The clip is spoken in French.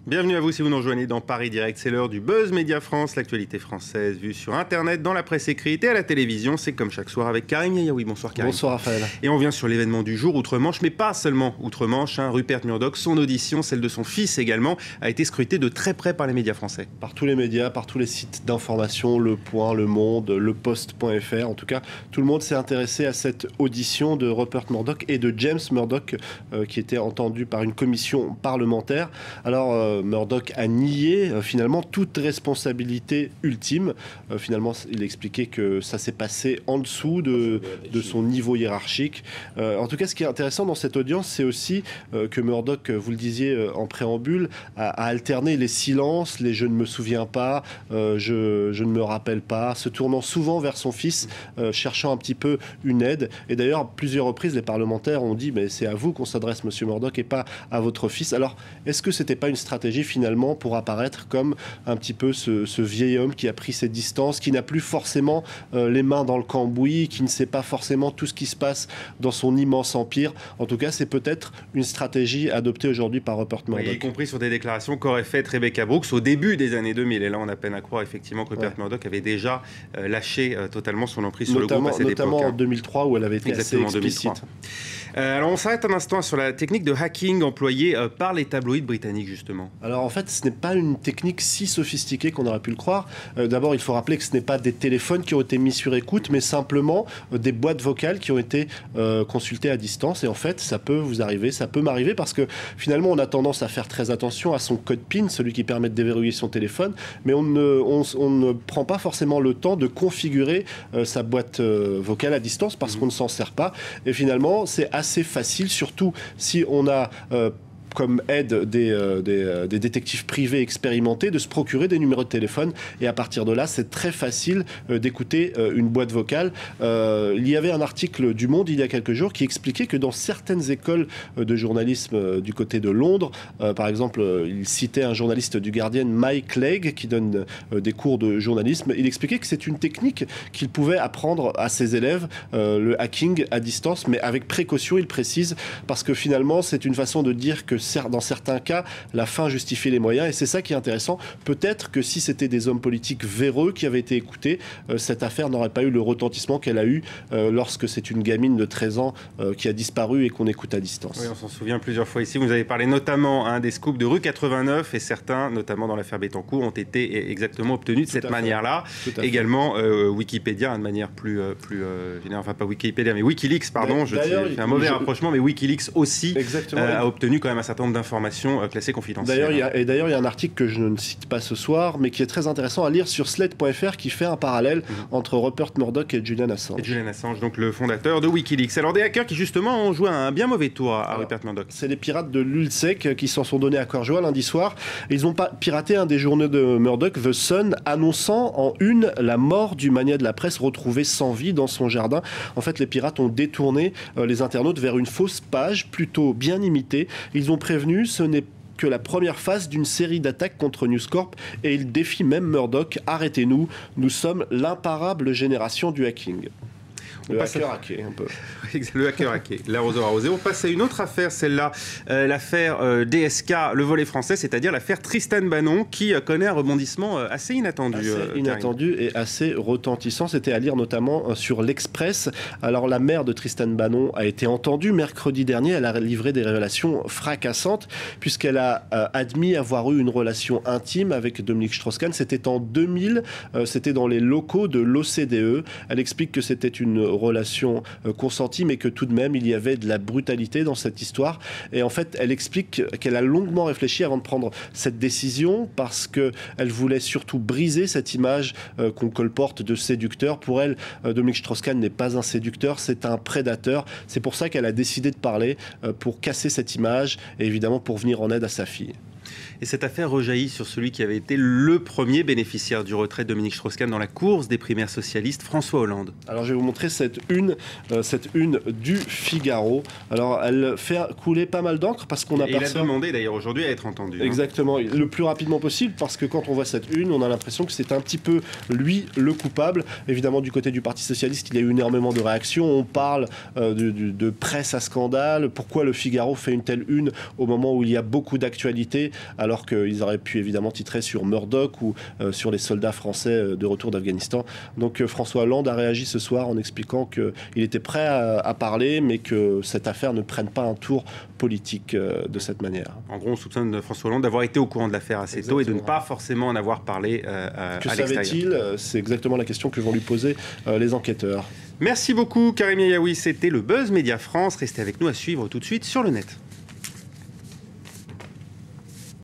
Bienvenue à vous si vous nous rejoignez dans Paris Direct. C'est l'heure du Buzz Média France, l'actualité française vue sur Internet, dans la presse écrite et à la télévision. C'est comme chaque soir avec Karim Yayaoui. Bonsoir Karim. Bonsoir Raphaël. Et on vient sur l'événement du jour, Outre-Manche, mais pas seulement Outre-Manche. Rupert Murdoch, son audition, celle de son fils également, a été scrutée de très près par les médias français. Par tous les médias, par tous les sites d'information, Le Point, Le Monde, lepost.fr. En tout cas, tout le monde s'est intéressé à cette audition de Rupert Murdoch et de James Murdoch, qui était entendu par une commission parlementaire. Alors, Murdoch a nié finalement toute responsabilité ultime. Finalement, il expliquait que ça s'est passé en dessous de son niveau hiérarchique. En tout cas, ce qui est intéressant dans cette audience, c'est aussi que Murdoch, vous le disiez en préambule, a alterné les silences, les « je ne me souviens pas »,« je ne me rappelle pas », se tournant souvent vers son fils, cherchant un petit peu une aide. Et d'ailleurs, à plusieurs reprises, les parlementaires ont dit « mais c'est à vous qu'on s'adresse, monsieur Murdoch, et pas à votre fils ». Alors, est-ce que c'était pas une stratégie finalement pour apparaître comme un petit peu ce vieil homme qui a pris ses distances, qui n'a plus forcément les mains dans le cambouis, qui ne sait pas forcément tout ce qui se passe dans son immense empire? En tout cas, c'est peut-être une stratégie adoptée aujourd'hui par Rupert Murdoch. Oui, y compris sur des déclarations qu'aurait faites Rebecca Brooks au début des années 2000. Et là, on a peine à croire effectivement que Rupert Murdoch avait déjà lâché totalement son emprise sur le groupe à cette époque. Notamment en 2003, où elle avait été assez explicite. Alors, on s'arrête un instant sur la technique de hacking employée par les tabloïds britanniques, justement. Alors, en fait, ce n'est pas une technique si sophistiquée qu'on aurait pu le croire. D'abord, il faut rappeler que ce n'est pas des téléphones qui ont été mis sur écoute, mais simplement des boîtes vocales qui ont été consultées à distance. Et en fait, ça peut vous arriver, ça peut m'arriver, parce que finalement, on a tendance à faire très attention à son code PIN, celui qui permet de déverrouiller son téléphone, mais on ne prend pas forcément le temps de configurer sa boîte vocale à distance, parce qu'on ne s'en sert pas. Et finalement, c'est assez facile, surtout si on a comme aide des détectives privés expérimentés, de se procurer des numéros de téléphone. Et à partir de là, c'est très facile d'écouter une boîte vocale. Il y avait un article du Monde il y a quelques jours qui expliquait que dans certaines écoles de journalisme du côté de Londres, par exemple, il citait un journaliste du Guardian, Mike Clegg, qui donne des cours de journalisme. Il expliquait que c'est une technique qu'il pouvait apprendre à ses élèves, le hacking à distance, mais avec précaution, il précise, parce que finalement, c'est une façon de dire que dans certains cas, la fin justifie les moyens, et c'est ça qui est intéressant. Peut-être que si c'était des hommes politiques véreux qui avaient été écoutés, cette affaire n'aurait pas eu le retentissement qu'elle a eu lorsque c'est une gamine de 13 ans qui a disparu et qu'on écoute à distance. Oui, on s'en souvient plusieurs fois ici. Vous avez parlé notamment des scoops de rue 89, et certains, notamment dans l'affaire Bettencourt, ont été exactement obtenus de cette manière-là. Également, Wikipédia, de manière plus générale, enfin pas Wikipédia, mais Wikileaks, pardon, je fais un mauvais rapprochement, mais Wikileaks aussi a obtenu quand même un certain nombre d'informations classées confidentielles. D'ailleurs, il y a un article que je ne cite pas ce soir, mais qui est très intéressant à lire sur Slate.fr, qui fait un parallèle entre Rupert Murdoch et Julian Assange. Et Julian Assange, donc le fondateur de Wikileaks. Alors des hackers qui justement ont joué un bien mauvais tour à Rupert Murdoch. C'est les pirates de l'ULSEC qui s'en sont donnés à cœur joie lundi soir. Ils ont piraté un des journaux de Murdoch, The Sun, annonçant en une la mort du magnat de la presse retrouvé sans vie dans son jardin. En fait, les pirates ont détourné les internautes vers une fausse page plutôt bien imitée. Ils ont prévenu, ce n'est que la première phase d'une série d'attaques contre News Corp, et il défie même Murdoch. Arrêtez-nous, nous sommes l'imparable génération du hacking. Le hacker hacké, un peu. Le hacker hacké, l'arroseur arrosé. On passe à une autre affaire, celle-là, l'affaire DSK, le volet français, c'est-à-dire l'affaire Tristan Banon, qui connaît un rebondissement assez inattendu. Assez inattendu et assez retentissant. C'était à lire notamment sur l'Express. Alors, la mère de Tristan Banon a été entendue mercredi dernier. Elle a livré des révélations fracassantes, puisqu'elle a admis avoir eu une relation intime avec Dominique Strauss-Kahn. C'était en 2000, c'était dans les locaux de l'OCDE. Elle explique que c'était une relation consentie, mais que tout de même, il y avait de la brutalité dans cette histoire. Et en fait, elle explique qu'elle a longuement réfléchi avant de prendre cette décision, parce qu'elle voulait surtout briser cette image qu'on colporte de séducteur. Pour elle, Dominique Strauss-Kahn n'est pas un séducteur, c'est un prédateur. C'est pour ça qu'elle a décidé de parler, pour casser cette image et évidemment pour venir en aide à sa fille. Et cette affaire rejaillit sur celui qui avait été le premier bénéficiaire du retrait de Dominique Strauss-Kahn dans la course des primaires socialistes, François Hollande. Alors je vais vous montrer cette une du Figaro. Alors elle fait couler pas mal d'encre, parce qu'on aperçoit... Il a demandé d'ailleurs aujourd'hui à être entendu. Exactement, le plus rapidement possible, parce que quand on voit cette une, on a l'impression que c'est un petit peu lui le coupable. Évidemment, du côté du Parti socialiste, il y a eu énormément de réactions. On parle de presse à scandale. Pourquoi le Figaro fait une telle une au moment où il y a beaucoup d'actualités? alors qu'ils auraient pu évidemment titrer sur Murdoch ou sur les soldats français de retour d'Afghanistan. Donc François Hollande a réagi ce soir en expliquant qu'il était prêt à parler, mais que cette affaire ne prenne pas un tour politique de cette manière. En gros, on soupçonne François Hollande d'avoir été au courant de l'affaire assez tôt et de ne pas forcément en avoir parlé à l'extérieur. Que savait-il? C'est exactement la question que vont lui poser les enquêteurs. Merci beaucoup Karim Yaoui, c'était le Buzz Média France. Restez avec nous à suivre tout de suite sur le net.